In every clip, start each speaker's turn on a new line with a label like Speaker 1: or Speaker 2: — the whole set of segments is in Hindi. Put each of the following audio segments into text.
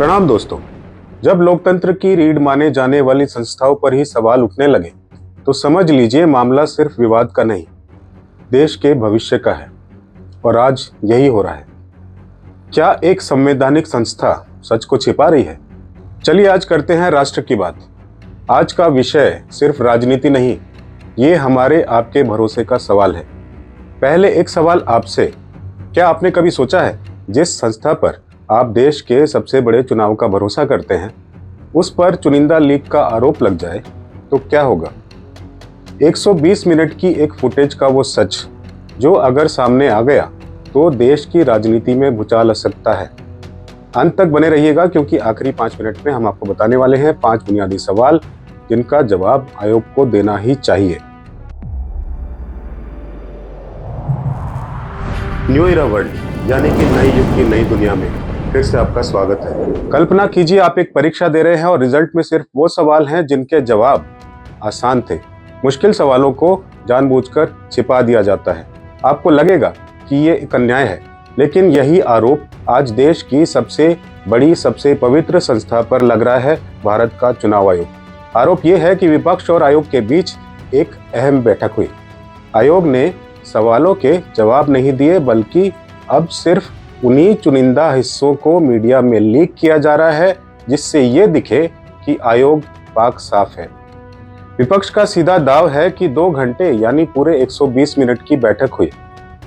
Speaker 1: प्रणाम दोस्तों। जब लोकतंत्र की रीढ़ माने जाने वाली संस्थाओं पर ही सवाल उठने लगे तो समझ लीजिए मामला सिर्फ विवाद का नहीं, देश के भविष्य का है। और आज यही हो रहा है। क्या एक संवैधानिक संस्था सच को छिपा रही है? चलिए आज करते हैं राष्ट्र की बात। आज का विषय सिर्फ राजनीति नहीं, ये हमारे आपके भरोसे का सवाल है। पहले एक सवाल आपसे, क्या आपने कभी सोचा है जिस संस्था पर आप देश के सबसे बड़े चुनाव का भरोसा करते हैं, उस पर चुनिंदा लीक का आरोप लग जाए तो क्या होगा? 120 मिनट की एक फुटेज का वो सच जो अगर सामने आ गया तो देश की राजनीति में भूचाल आ सकता है। अंत तक बने रहिएगा क्योंकि आखिरी 5 मिनट में हम आपको बताने वाले हैं 5 बुनियादी सवाल जिनका जवाब आयोग को देना ही चाहिए। न्यू इरा वर्ल्ड यानी कि नए युग की नई दुनिया में फिर से आपका स्वागत है। कल्पना कीजिए आप एक परीक्षा दे रहे हैं और रिजल्ट में सिर्फ वो सवाल हैं जिनके जवाब आसान थे। मुश्किल सवालों को जानबूझकर छिपा दिया जाता है। आपको लगेगा कि ये एक अन्याय है, लेकिन यही आरोप आज देश की सबसे बड़ी सबसे पवित्र संस्था पर लग रहा है, भारत का चुनाव आयोग। आरोप ये है कि विपक्ष और आयोग के बीच एक अहम बैठक हुई। आयोग ने सवालों के जवाब नहीं दिए, बल्कि अब सिर्फ उन्हीं चुनिंदा हिस्सों को मीडिया में लीक किया जा रहा है जिससे ये दिखे कि आयोग पाक साफ है। विपक्ष का सीधा दाव है कि 2 घंटे यानी पूरे 120 मिनट की बैठक हुई।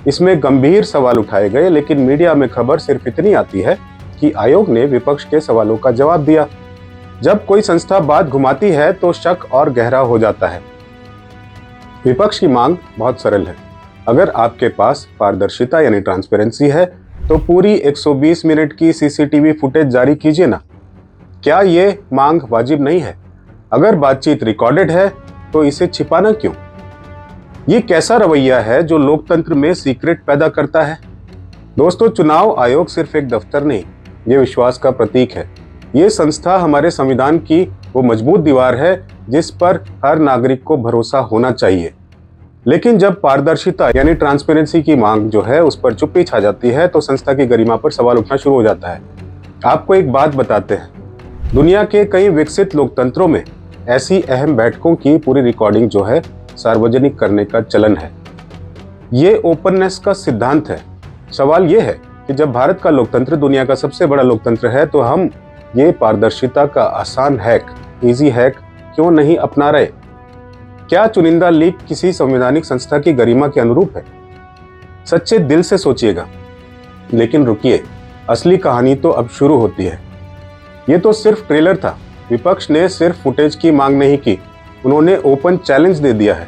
Speaker 1: इसमें गंभीर सवाल उठाए गए, लेकिन मीडिया में खबर सिर्फ इतनी आती है कि आयोग ने विपक्ष के सवालों का जवाब दिया। जब कोई संस्था बात घुमाती है तो शक और गहरा हो जाता है। विपक्ष की मांग बहुत सरल है। अगर आपके पास पारदर्शिता यानी ट्रांसपेरेंसी है तो पूरी 120 मिनट की सीसीटीवी फुटेज जारी कीजिए ना। क्या ये मांग वाजिब नहीं है? अगर बातचीत रिकॉर्डेड है तो इसे छिपाना क्यों? ये कैसा रवैया है जो लोकतंत्र में सीक्रेट पैदा करता है? दोस्तों, चुनाव आयोग सिर्फ एक दफ्तर नहीं, ये विश्वास का प्रतीक है। ये संस्था हमारे संविधान की वो मजबूत दीवार है जिस पर हर नागरिक को भरोसा होना चाहिए। लेकिन जब पारदर्शिता यानी ट्रांसपेरेंसी की मांग जो है उस पर चुप्पी छा जाती है तो संस्था की गरिमा पर सवाल उठना शुरू हो जाता है। आपको एक बात बताते हैं, दुनिया के कई विकसित लोकतंत्रों में ऐसी अहम बैठकों की पूरी रिकॉर्डिंग जो है सार्वजनिक करने का चलन है। ये ओपननेस का सिद्धांत है। सवाल ये है कि जब भारत का लोकतंत्र दुनिया का सबसे बड़ा लोकतंत्र है तो हम ये पारदर्शिता का आसान हैक, इजी हैक क्यों नहीं अपना रहे? क्या चुनिंदा लीक किसी संवैधानिक संस्था की गरिमा के अनुरूप है? सच्चे दिल से सोचिएगा। लेकिन रुकिए, असली कहानी तो अब शुरू होती है। ये तो सिर्फ ट्रेलर था। विपक्ष ने सिर्फ फुटेज की मांग नहीं की, उन्होंने ओपन चैलेंज दे दिया है।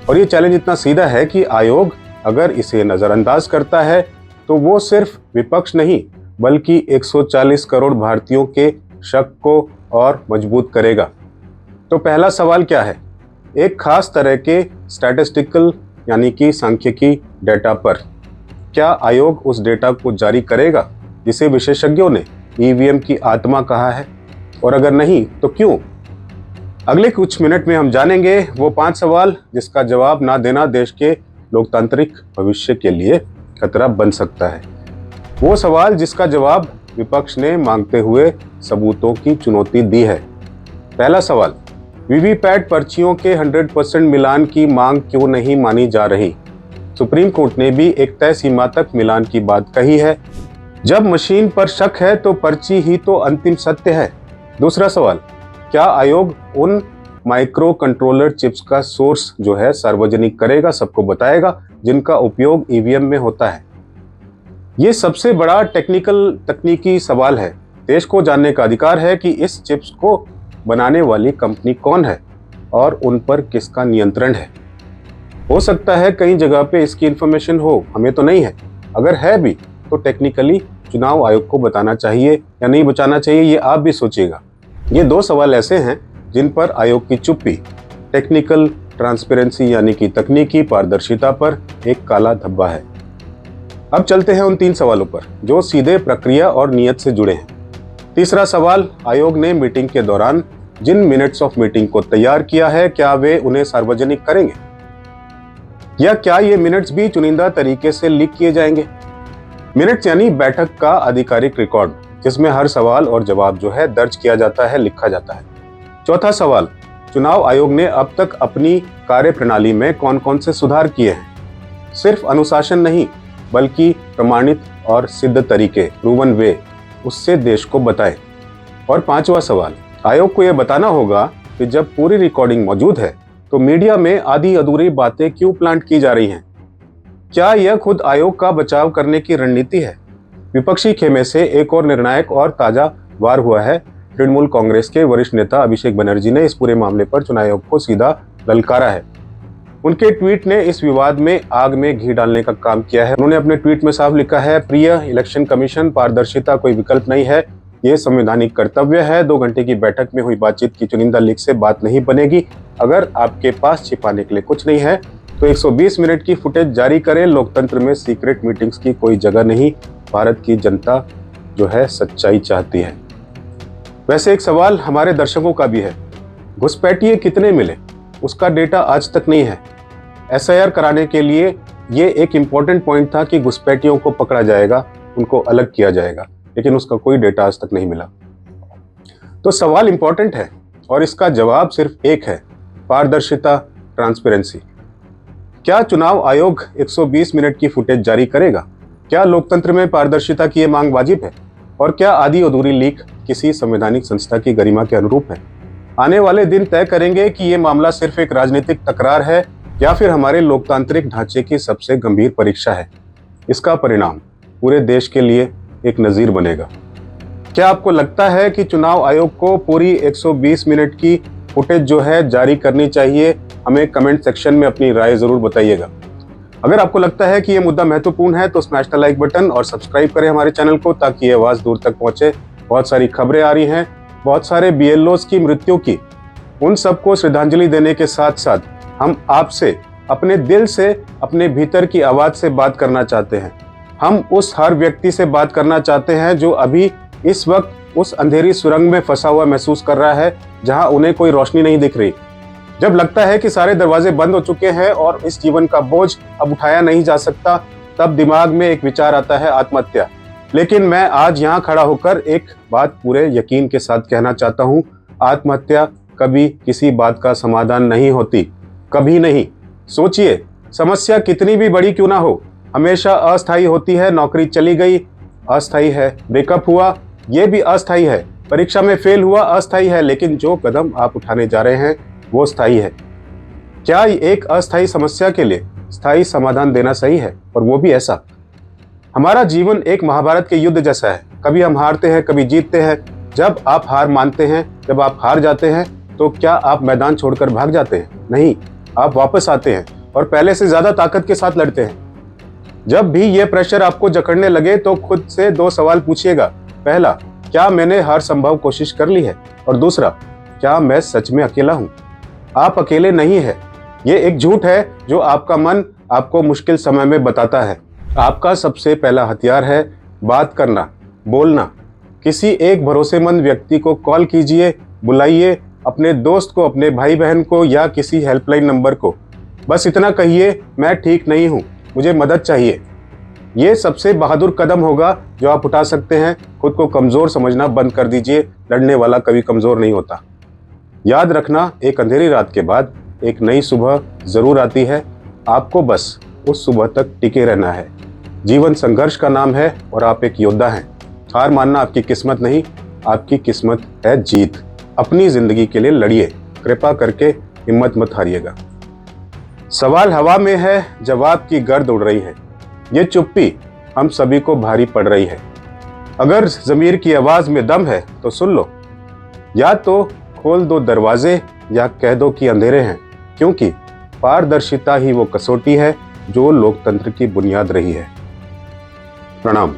Speaker 1: और ये चैलेंज इतना सीधा है कि आयोग अगर इसे नजरअंदाज करता है तो वो सिर्फ विपक्ष नहीं बल्कि 140 करोड़ भारतीयों के शक को और मजबूत करेगा। तो पहला सवाल क्या है? एक खास तरह के स्टैटिस्टिकल यानी कि सांख्यिकी डेटा पर क्या आयोग उस डेटा को जारी करेगा जिसे विशेषज्ञों ने ईवीएम की आत्मा कहा है? और अगर नहीं तो क्यों? अगले कुछ मिनट में हम जानेंगे वो 5 सवाल जिसका जवाब ना देना देश के लोकतांत्रिक भविष्य के लिए खतरा बन सकता है। वो सवाल जिसका जवाब विपक्ष ने मांगते हुए सबूतों की चुनौती दी है। पहला सवाल, वीवीपैट पर्चियों के 100% मिलान की मांग क्यों नहीं मानी जा रही? सुप्रीम कोर्ट ने भी एक तय सीमा तक मिलान की बात कही है। जब मशीन पर शक है तो पर्ची ही तो अंतिम सत्य है। दूसरा सवाल, क्या आयोग उन माइक्रो कंट्रोलर चिप्स का सोर्स जो है सार्वजनिक करेगा, सबको बताएगा, जिनका उपयोग ईवीएम में होता है? ये सबसे बड़ा तकनीकी सवाल है। देश को जानने का अधिकार है कि इस चिप्स को बनाने वाली कंपनी कौन है और उन पर किसका नियंत्रण है। हो सकता है कई जगह पे इसकी इंफॉर्मेशन हो, हमें तो नहीं है। अगर है भी तो टेक्निकली चुनाव आयोग को बताना चाहिए या नहीं बताना चाहिए, ये आप भी सोचिएगा। ये 2 सवाल ऐसे हैं जिन पर आयोग की चुप्पी टेक्निकल ट्रांसपेरेंसी यानी कि तकनीकी पारदर्शिता पर एक काला धब्बा है। अब चलते हैं उन 3 सवालों पर जो सीधे प्रक्रिया और नियत से जुड़े हैं। तीसरा सवाल, आयोग ने मीटिंग के दौरान जिन मिनट्स ऑफ मीटिंग को तैयार किया है, क्या वे उन्हें सार्वजनिक करेंगे? या क्या ये मिनट्स भी चुनिंदा तरीके से लीक किए जाएंगे? मिनट्स यानी बैठक का आधिकारिक रिकॉर्ड। जिसमें हर सवाल और जवाब जो है दर्ज किया जाता है, लिखा जाता है। चौथा सवाल, चुनाव आयोग ने अब तक अपनी कार्यप्रणाली में कौन कौन से सुधार किए हैं? सिर्फ अनुशासन नहीं, बल्कि प्रमाणित और सिद्ध तरीके, प्रूवन वे, उससे देश को बताएं। और पांचवा सवाल, आयोग को यह बताना होगा कि जब पूरी रिकॉर्डिंग मौजूद है तो मीडिया में आधी अधूरी बातें क्यों प्लांट की जा रही हैं? क्या यह खुद आयोग का बचाव करने की रणनीति है? विपक्षी खेमे से एक और निर्णायक और ताजा वार हुआ है। तृणमूल कांग्रेस के वरिष्ठ नेता अभिषेक बनर्जी ने इस पूरे मामले पर चुनाव आयोग को सीधा ललकारा है। उनके ट्वीट ने इस विवाद में आग में घी डालने का काम किया है। उन्होंने अपने ट्वीट में साफ लिखा है, प्रिय इलेक्शन कमीशन, पारदर्शिता कोई विकल्प नहीं है, ये संवैधानिक कर्तव्य है। 2 घंटे की बैठक में हुई बातचीत की चुनिंदा लीक से बात नहीं बनेगी। अगर आपके पास छिपाने के लिए कुछ नहीं है तो 120 मिनट की फुटेज जारी करें। लोकतंत्र में सीक्रेट मीटिंग्स की कोई जगह नहीं। भारत की जनता जो है सच्चाई चाहती है। वैसे एक सवाल हमारे दर्शकों का भी है, घुसपैठिए कितने मिले? उसका डेटा आज तक नहीं है। SIR कराने के लिए ये एक इम्पोर्टेंट पॉइंट था कि घुसपैठियों को पकड़ा जाएगा, उनको अलग किया जाएगा, लेकिन उसका कोई डेटा आज तक नहीं मिला। तो सवाल इम्पोर्टेंट है और इसका जवाब सिर्फ एक है, पारदर्शिता, ट्रांसपेरेंसी। क्या चुनाव आयोग 120 मिनट की फुटेज जारी करेगा? क्या लोकतंत्र में पारदर्शिता की ये मांग वाजिब है? और क्या आधी अधूरी लीक किसी संवैधानिक संस्था की गरिमा के अनुरूप है? आने वाले दिन तय करेंगे कि ये मामला सिर्फ एक राजनीतिक तकरार है या फिर हमारे लोकतांत्रिक ढांचे की सबसे गंभीर परीक्षा है। इसका परिणाम पूरे देश के लिए एक नजीर बनेगा। क्या आपको लगता है कि चुनाव आयोग को पूरी 120 मिनट की फुटेज जो है जारी करनी चाहिए? हमें कमेंट सेक्शन में अपनी राय जरूर बताइएगा। अगर आपको लगता है कि ये मुद्दा महत्वपूर्ण है तो स्मैश द लाइक बटन और सब्सक्राइब करें हमारे चैनल को, ताकि ये आवाज दूर तक पहुंचे। बहुत सारी खबरें आ रही हैं, बहुत सारे BLOs की मृत्यु की, उन सबको श्रद्धांजलि देने के साथ साथ हम आपसे अपने दिल से, अपने भीतर की आवाज से बात करना चाहते हैं। हम उस हर व्यक्ति से बात करना चाहते हैं जो अभी इस वक्त उस अंधेरी सुरंग में फंसा हुआ महसूस कर रहा है, जहां उन्हें कोई रोशनी नहीं दिख रही। जब लगता है कि सारे दरवाजे बंद हो चुके हैं और इस जीवन का बोझ अब उठाया नहीं जा सकता, तब दिमाग में एक विचार आता है, आत्महत्या। लेकिन मैं आज यहाँ खड़ा होकर एक बात पूरे यकीन के साथ कहना चाहता हूँ, आत्महत्या कभी किसी बात का समाधान नहीं होती, कभी नहीं। सोचिए, समस्या कितनी भी बड़ी क्यों ना हो, हमेशा अस्थायी होती है। नौकरी चली गई, अस्थायी है। ब्रेकअप हुआ, ये भी अस्थायी है। परीक्षा में फेल हुआ, अस्थायी है। लेकिन जो कदम आप उठाने जा रहे हैं वो स्थायी है। क्या एक अस्थायी समस्या के लिए स्थायी समाधान देना सही है, और वो भी ऐसा? हमारा जीवन एक महाभारत के युद्ध जैसा है। कभी हम हारते हैं, कभी जीतते हैं। जब आप हार मानते हैं, जब आप हार जाते हैं, तो क्या आप मैदान छोड़कर भाग जाते हैं? नहीं, आप वापस आते हैं और पहले से ज्यादा ताकत के साथ लड़ते हैं। जब भी ये प्रेशर आपको जकड़ने लगे तो खुद से 2 सवाल पूछिएगा। पहला, क्या मैंने हर संभव कोशिश कर ली है? और दूसरा, क्या मैं सच में अकेला हूं? आप अकेले नहीं है। ये एक झूठ है जो आपका मन आपको मुश्किल समय में बताता है। आपका सबसे पहला हथियार है बात करना, बोलना। किसी एक भरोसेमंद व्यक्ति को कॉल कीजिए, बुलाइए, अपने दोस्त को, अपने भाई बहन को, या किसी हेल्पलाइन नंबर को। बस इतना कहिए, मैं ठीक नहीं हूँ, मुझे मदद चाहिए। ये सबसे बहादुर कदम होगा जो आप उठा सकते हैं। खुद को कमजोर समझना बंद कर दीजिए। लड़ने वाला कभी कमजोर नहीं होता। याद रखना, एक अंधेरी रात के बाद एक नई सुबह जरूर आती है। आपको बस उस सुबह तक टिके रहना है। जीवन संघर्ष का नाम है और आप एक योद्धा हैं। हार मानना आपकी किस्मत नहीं, आपकी किस्मत है जीत। अपनी जिंदगी के लिए लड़िए, कृपा करके हिम्मत मत हारिएगा। सवाल हवा में है, जवाब की गर्द उड़ रही है। ये चुप्पी हम सभी को भारी पड़ रही है। अगर ज़मीर की आवाज में दम है तो सुन लो। या तो खोल दो दरवाजे या कह दो कि अंधेरे हैं, क्योंकि पारदर्शिता ही वो कसौटी है जो लोकतंत्र की बुनियाद रही है। प्रणाम।